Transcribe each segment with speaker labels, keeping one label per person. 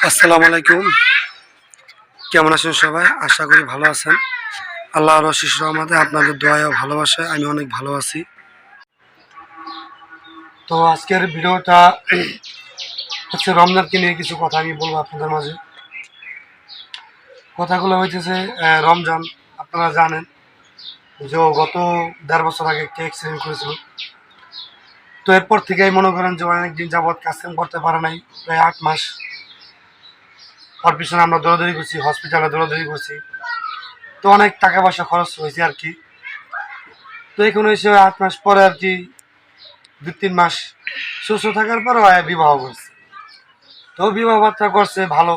Speaker 1: আসসালামু আলাইকুম। কেমন আছেন সবাই? আশা করি ভালো আছেন। আল্লাহর অশেষ রহমতে আপনাদের দোয়ায় ও ভালোবাসায় আমি অনেক ভালো আছি। তো আজকের ভিডিওটা হচ্ছে রমজানকে নিয়ে কিছু কথা আমি বলবো আপনাদের মাঝে। কথাগুলো হইতেছে রমজান আপনারা জানেন যে গত 1.5 বছর আগে একটা অ্যাক্সিডেন্ট করেছিল। তো এরপর থেকেই মনে করেন যে অনেকদিন যাবৎ কাজ কাম করতে পারে নাই, প্রায় 8 মাস। ওর পিছনে আমরা দৌড়াদৌড়ি করছি, হসপিটালে দৌড়াদৌড়ি করছি। তো অনেক টাকা পয়সা খরচ হয়েছে আর কি। তো এখন এসে 8 মাস পরে আর কি 2-3 মাস সুস্থ থাকার পরও বিবাহ করছে। তো বিবাহ বার্তা করছে ভালো।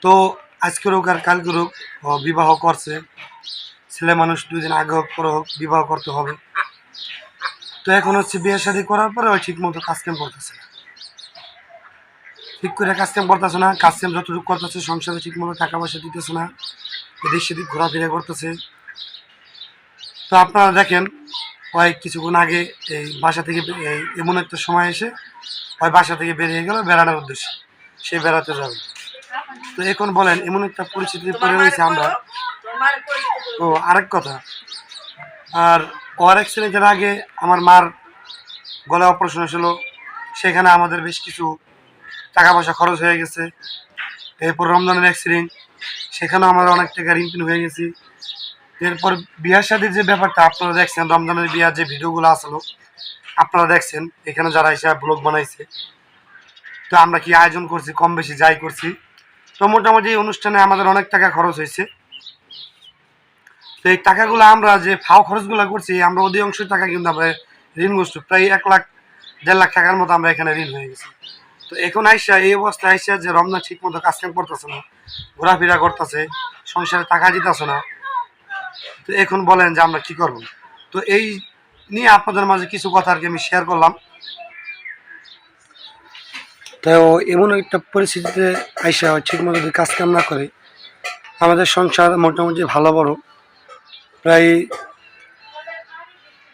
Speaker 1: তো আজকের হোক আর কালকের হোক বিবাহ করছে। ছেলে মানুষ 2 দিন আগে হোক পরে হোক বিবাহ করতে হবে। তো এখন হচ্ছে বিয়ে শাদী করার পরে ঠিক মতো কাজ কাম করতেছে না, ঠিক করে কাজ কাম করতেছে না। কাজ কাম যতটুকু করতেছে সংসারে ঠিক মতো টাকা পয়সা দিতেছে না, এদিক সেদিক ঘোরাফেরা করতেছে। তো আপনারা দেখেন কিছুক্ষণ আগে এই বাসা থেকে এমন একটা সময় এসে বাসা থেকে বেরিয়ে গেল বেড়ানোর উদ্দেশ্যে, সে বেড়াতে যাবে। তো এখন বলেন এমন একটা পরিস্থিতিতে পড়ে রয়েছে আমরা। তো আরেক কথা, আর ওর অ্যাক্সিডেন্টের আগে আমার মার গলায় অপারেশন হয়েছিল, সেখানে আমাদের বেশ কিছু টাকা পয়সা খরচ হয়ে গেছে। এরপর রমজানের অ্যাক্সিডেন্ট, সেখানেও আমরা অনেক টাকা ঋণ হয়ে গেছি। এরপর বিয়ার শাদীর যে ব্যাপারটা আপনারা দেখছেন, রমজানের বিয়ার যে ভিডিওগুলো আসলো আপনারা দেখছেন, এখানে যারা এসে ব্লগ বানাইছে। তো আমরা কি আয়োজন করছি, কম বেশি যাই করছি। তো মোটামুটি এই অনুষ্ঠানে আমাদের অনেক টাকা খরচ হয়েছে। তো এই টাকাগুলো আমরা যে ফাও খরচগুলো করছি, আমরা অধিকাংশ টাকা কিন্তু আমরা ঋণগ্রস্ত, প্রায় 1-1.5 লাখ টাকার মতো আমরা এখানে ঋণ হয়ে গেছি। তো এখন আইসা এই অবস্থা আইসা যে রমজান ঠিক মতো কাজ কাম করতেছে না, ঘোরাফেরা করতেছে, সংসারে টাকা দিতেছে না। তো এখন বলেন যে আমরা কি করব। তো এই নিয়ে আপনাদের মাঝে কিছু কথা আর কি আমি শেয়ার করলাম। তো এমন একটা পরিস্থিতিতে আইসা ঠিক মতো যদি কাজ কাম না করে, আমাদের সংসার মোটামুটি ভালো বড়, প্রায়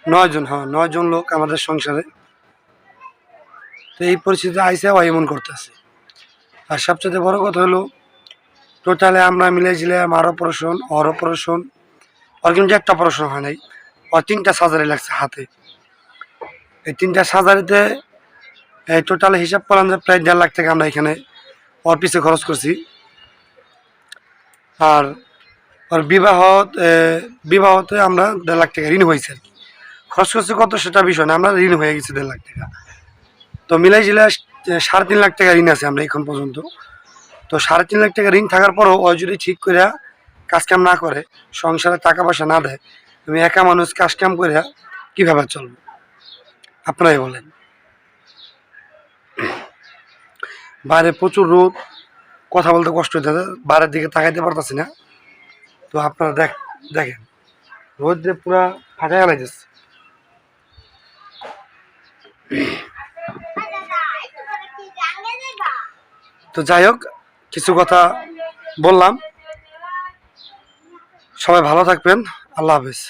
Speaker 1: 9 জন লোক আমাদের সংসারে। তো এই পরিস্থিতিতে আইসা এমন করতেছে। আর সবচেয়ে বড় কথা হলো, টোটালে আমরা মিলেছিলাম আর অপারেশন, ওর কিন্তু একটা অপারেশন হয় নাই, ওর 3টা সার্জারি লাগছে হাতে। এই 3টা সার্জারিতে এই টোটাল হিসাব করলাম যে প্রায় 1.5 লাখ টাকা আমরা এখানে ওর পিছিয়ে খরচ করছি। আর ওর বিবাহতে আমরা 1.5 লাখ টাকা ঋণ হয়েছে আর কি। খরচ করছে কত সেটা বিষয় না, আমরা ঋণ হয়ে গেছি 1.5 লাখ টাকা। তো মিলাই জিলা 3.5 লাখ টাকা ঋণ আছে আমরা এখন পর্যন্ত। তো 3.5 লাখ টাকা ঋণ থাকার পরও ও যদি ঠিক করে কাজ কাম না করে, সংসারে টাকা পয়সা না দেয়, তুমি একা মানুষ কাজ কাম করে কীভাবে চলবো আপনারাই বলেন। বাইরে প্রচুর রোদ, কথা বলতে কষ্ট হইতেছে, বাইরের দিকে তাকাইতে পারতেছি না। তো আপনারা দেখেন রোদ্রে পুরা ফাটাই লাগতেছে। তো যাই হোক, কিছু কথা বললাম। সবাই ভালো থাকবেন। আল্লাহ হাফেজ।